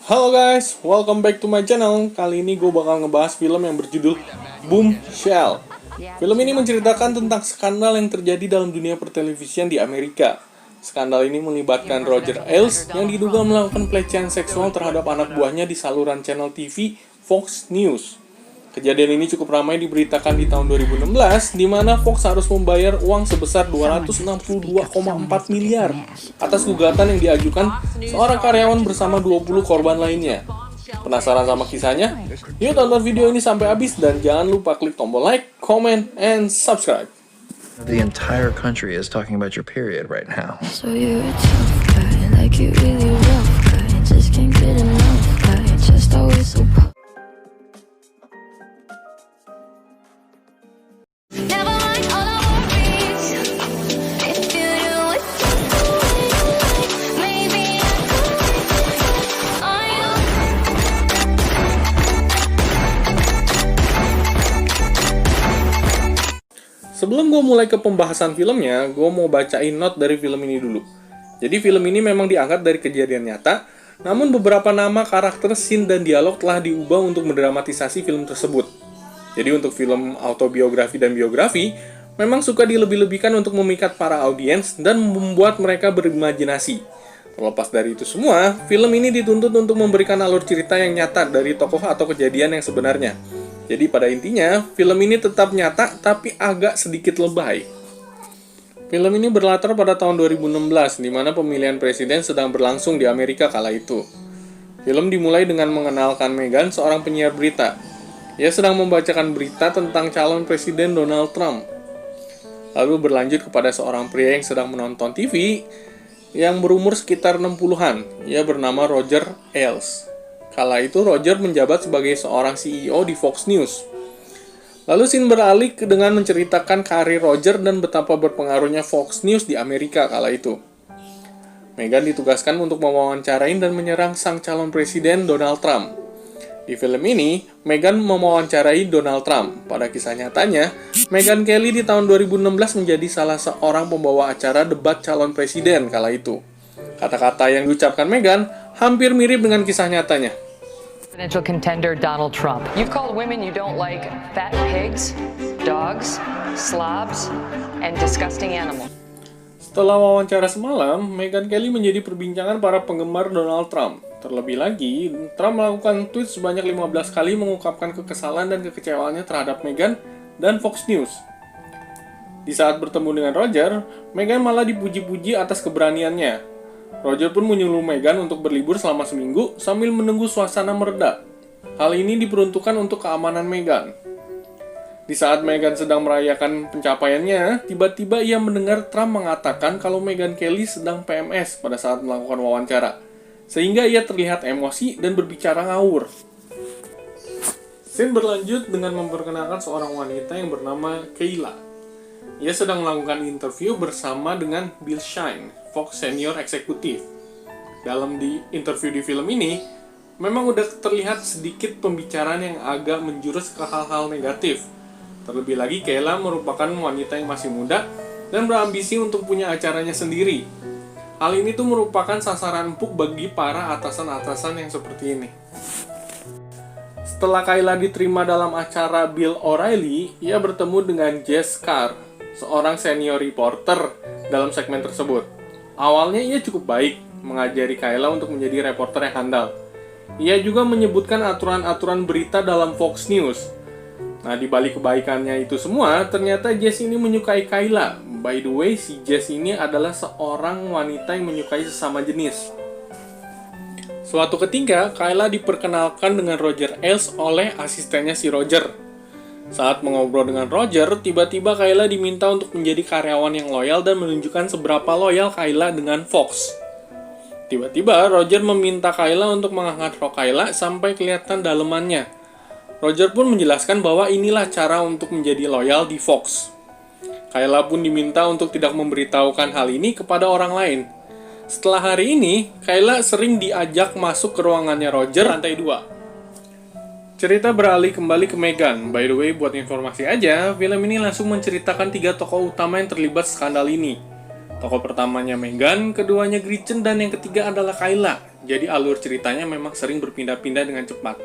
Halo guys, welcome back to my channel. Kali ini gue bakal ngebahas film yang berjudul Bombshell. Film ini menceritakan tentang skandal yang terjadi dalam dunia pertelevisian di Amerika. Skandal ini melibatkan Roger Ailes yang diduga melakukan pelecehan seksual terhadap anak buahnya di saluran channel TV Fox News. Kejadian ini cukup ramai diberitakan di tahun 2016, di mana Fox harus membayar uang sebesar 262,4 miliar atas gugatan yang diajukan seorang karyawan bersama 20 korban lainnya. Penasaran sama kisahnya? Yuk tonton video ini sampai habis dan jangan lupa klik tombol like, comment, and subscribe. The entire country is talking about your period right now. So you're a tough guy, like you really rough guy. Just can't get enough guy, just always so Never mind all our worries. If you do what you like, maybe I could. Are you? Sebelum gue mulai ke pembahasan filmnya, gue mau bacain note dari film ini dulu. Jadi film ini memang diangkat dari kejadian nyata, namun beberapa nama, karakter, scene, dan dialog telah diubah untuk mendramatisasi film tersebut. Jadi untuk film autobiografi dan biografi, memang suka dilebih-lebihkan untuk memikat para audiens dan membuat mereka berimajinasi. Terlepas dari itu semua, film ini dituntut untuk memberikan alur cerita yang nyata dari tokoh atau kejadian yang sebenarnya. Jadi pada intinya, film ini tetap nyata tapi agak sedikit lebay. Film ini berlatar pada tahun 2016, di mana pemilihan presiden sedang berlangsung di Amerika kala itu. Film dimulai dengan mengenalkan Meghan, seorang penyiar berita. Ia sedang membacakan berita tentang calon presiden Donald Trump. Lalu berlanjut kepada seorang pria yang sedang menonton TV, yang berumur sekitar 60-an. Ia bernama Roger Ailes. Kala itu Roger menjabat sebagai seorang CEO di Fox News. Lalu scene beralih dengan menceritakan karir Roger dan betapa berpengaruhnya Fox News di Amerika kala itu. Meghan ditugaskan untuk mewawancarain dan menyerang sang calon presiden Donald Trump. Di film ini, Meghan mewawancarai Donald Trump. Pada kisah nyatanya, Meghan Kelly di tahun 2016 menjadi salah seorang pembawa acara debat calon presiden kala itu. Kata-kata yang diucapkan Meghan hampir mirip dengan kisah nyatanya. Presidential contender Donald Trump. You've called women you don't like fat pigs, dogs, slobs, and disgusting animals. Setelah wawancara semalam, Meghan Kelly menjadi perbincangan para penggemar Donald Trump. Terlebih lagi, Trump melakukan tweet sebanyak 15 kali mengungkapkan kekesalan dan kekecewaannya terhadap Meghan dan Fox News. Di saat bertemu dengan Roger, Meghan malah dipuji-puji atas keberaniannya. Roger pun menyuruh Meghan untuk berlibur selama seminggu sambil menunggu suasana mereda. Hal ini diperuntukkan untuk keamanan Meghan. Di saat Meghan sedang merayakan pencapaiannya, tiba-tiba ia mendengar Trump mengatakan kalau Meghan Kelly sedang PMS pada saat melakukan wawancara, sehingga ia terlihat emosi dan berbicara ngawur. Scene berlanjut dengan memperkenalkan seorang wanita yang bernama Kayla. Ia sedang melakukan interview bersama dengan Bill Shine, Fox Senior Eksekutif. Dalam interview di film ini, memang udah terlihat sedikit pembicaraan yang agak menjurus ke hal-hal negatif. Terlebih lagi, Kayla merupakan wanita yang masih muda dan berambisi untuk punya acaranya sendiri. Hal ini tuh merupakan sasaran empuk bagi para atasan-atasan yang seperti ini. Setelah Kayla diterima dalam acara Bill O'Reilly, ia bertemu dengan Jess Carr, seorang senior reporter dalam segmen tersebut. Awalnya ia cukup baik, mengajari Kayla untuk menjadi reporter yang handal. Ia juga menyebutkan aturan-aturan berita dalam Fox News. Nah, di balik kebaikannya itu semua, ternyata Jess ini menyukai Kayla. By the way, si Jess ini adalah seorang wanita yang menyukai sesama jenis. Suatu ketika, Kayla diperkenalkan dengan Roger Ailes oleh asistennya si Roger. Saat mengobrol dengan Roger, tiba-tiba Kayla diminta untuk menjadi karyawan yang loyal dan menunjukkan seberapa loyal Kayla dengan Fox. Tiba-tiba, Roger meminta Kayla untuk mengangkat rok Kayla sampai kelihatan dalemannya. Roger pun menjelaskan bahwa inilah cara untuk menjadi loyal di Fox. Kayla pun diminta untuk tidak memberitahukan hal ini kepada orang lain. Setelah hari ini, Kayla sering diajak masuk ke ruangannya Roger lantai 2. Cerita beralih kembali ke Meghan. By the way, buat informasi aja, film ini langsung menceritakan 3 tokoh utama yang terlibat skandal ini. Tokoh pertamanya Meghan, keduanya Gretchen, dan yang ketiga adalah Kayla. jadi alur ceritanya memang sering berpindah-pindah dengan cepat.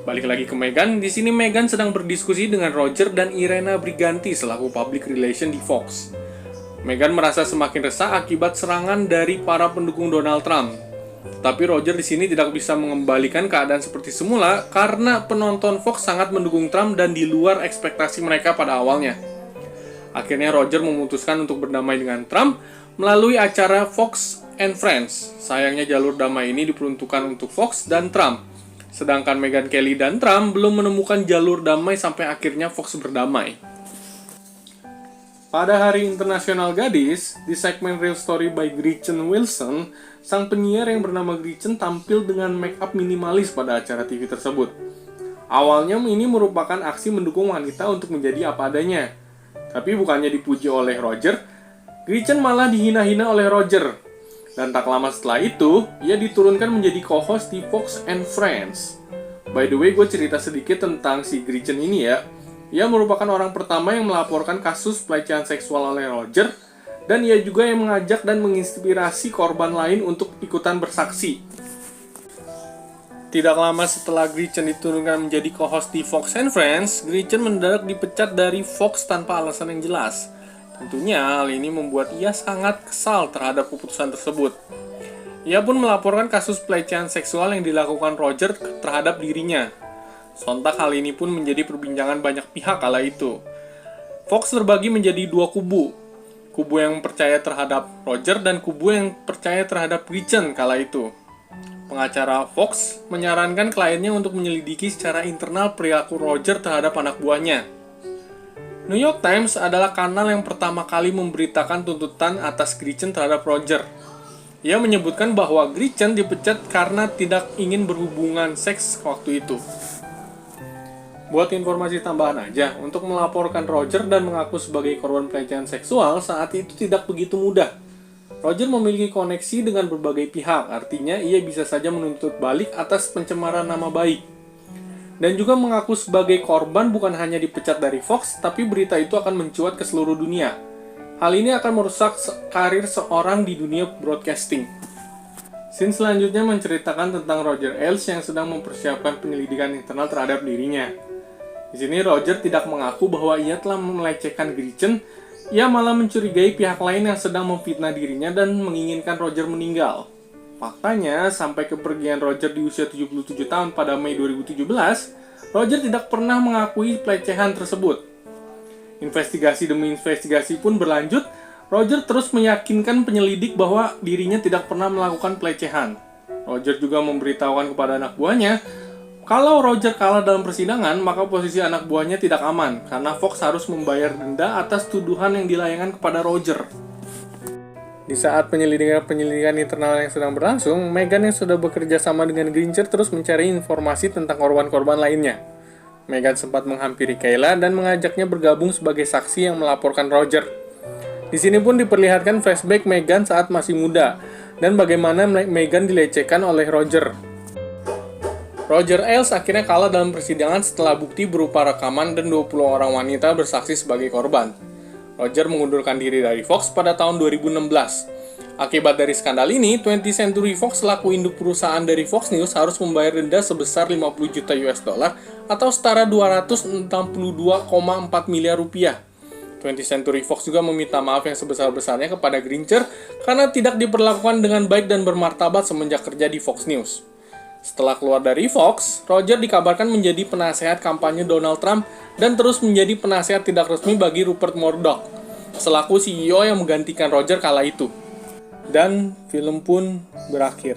Balik lagi ke Meghan, di sini Meghan sedang berdiskusi dengan Roger dan Irena Briganti selaku public relation di Fox. Meghan merasa semakin resah akibat serangan dari para pendukung Donald Trump. Tapi Roger di sini tidak bisa mengembalikan keadaan seperti semula karena penonton Fox sangat mendukung Trump dan di luar ekspektasi mereka pada awalnya. Akhirnya Roger memutuskan untuk berdamai dengan Trump melalui acara Fox and Friends. Sayangnya jalur damai ini diperuntukkan untuk Fox dan Trump. Sedangkan Meghan Kelly dan Trump belum menemukan jalur damai sampai akhirnya Fox berdamai. Pada Hari Internasional Gadis, di segmen Real Story by Gretchen Wilson, sang penyiar yang bernama Gretchen tampil dengan make-up minimalis pada acara TV tersebut. Awalnya ini merupakan aksi mendukung wanita untuk menjadi apa adanya. Tapi bukannya dipuji oleh Roger, Gretchen malah dihina-hina oleh Roger. Dan tak lama setelah itu, ia diturunkan menjadi co-host di Fox and Friends. By the way, gue cerita sedikit tentang si Gretchen ini ya. Ia merupakan orang pertama yang melaporkan kasus pelecehan seksual oleh Roger, dan ia juga yang mengajak dan menginspirasi korban lain untuk ikutan bersaksi. Tidak lama setelah Gretchen diturunkan menjadi co-host di Fox and Friends, Gretchen mendadak dipecat dari Fox tanpa alasan yang jelas. Tentunya hal ini membuat ia sangat kesal terhadap keputusan tersebut. Ia pun melaporkan kasus pelecehan seksual yang dilakukan Roger terhadap dirinya. Sontak hal ini pun menjadi perbincangan banyak pihak kala itu. Fox terbagi menjadi dua kubu. Kubu yang percaya terhadap Roger dan kubu yang percaya terhadap Gretchen kala itu. Pengacara Fox menyarankan kliennya untuk menyelidiki secara internal perilaku Roger terhadap anak buahnya. New York Times adalah kanal yang pertama kali memberitakan tuntutan atas Gretchen terhadap Roger. Ia menyebutkan bahwa Gretchen dipecat karena tidak ingin berhubungan seks waktu itu. Buat informasi tambahan aja, untuk melaporkan Roger dan mengaku sebagai korban pelecehan seksual saat itu tidak begitu mudah. Roger memiliki koneksi dengan berbagai pihak, artinya ia bisa saja menuntut balik atas pencemaran nama baik. Dan juga mengaku sebagai korban bukan hanya dipecat dari Fox, tapi berita itu akan mencuat ke seluruh dunia. Hal ini akan merusak karir seorang di dunia broadcasting. Scene selanjutnya menceritakan tentang Roger Ailes yang sedang mempersiapkan penyelidikan internal terhadap dirinya. Di sini Roger tidak mengaku bahwa ia telah melecehkan Gretchen, ia malah mencurigai pihak lain yang sedang memfitnah dirinya dan menginginkan Roger meninggal. Faktanya, sampai kepergian Roger di usia 77 tahun pada Mei 2017, Roger tidak pernah mengakui pelecehan tersebut. Investigasi demi investigasi pun berlanjut, Roger terus meyakinkan penyelidik bahwa dirinya tidak pernah melakukan pelecehan. Roger juga memberitahukan kepada anak buahnya, kalau Roger kalah dalam persidangan, maka posisi anak buahnya tidak aman, karena Fox harus membayar denda atas tuduhan yang dilayangkan kepada Roger. Di saat penyelidikan internal yang sedang berlangsung, Meghan yang sudah bekerja sama dengan Gretchen terus mencari informasi tentang korban-korban lainnya. Meghan sempat menghampiri Kayla dan mengajaknya bergabung sebagai saksi yang melaporkan Roger. Di sini pun diperlihatkan flashback Meghan saat masih muda, dan bagaimana Meghan dilecehkan oleh Roger. Roger Ailes akhirnya kalah dalam persidangan setelah bukti berupa rekaman dan 20 orang wanita bersaksi sebagai korban. Roger mengundurkan diri dari Fox pada tahun 2016. Akibat dari skandal ini, 20th Century Fox selaku induk perusahaan dari Fox News harus membayar denda sebesar 50 juta US dollar atau setara 262,4 miliar rupiah. 20th Century Fox juga meminta maaf yang sebesar-besarnya kepada Gretchen karena tidak diperlakukan dengan baik dan bermartabat semenjak kerja di Fox News. Setelah keluar dari Fox, Roger dikabarkan menjadi penasehat kampanye Donald Trump dan terus menjadi penasehat tidak resmi bagi Rupert Murdoch, selaku CEO yang menggantikan Roger kala itu. Dan film pun berakhir.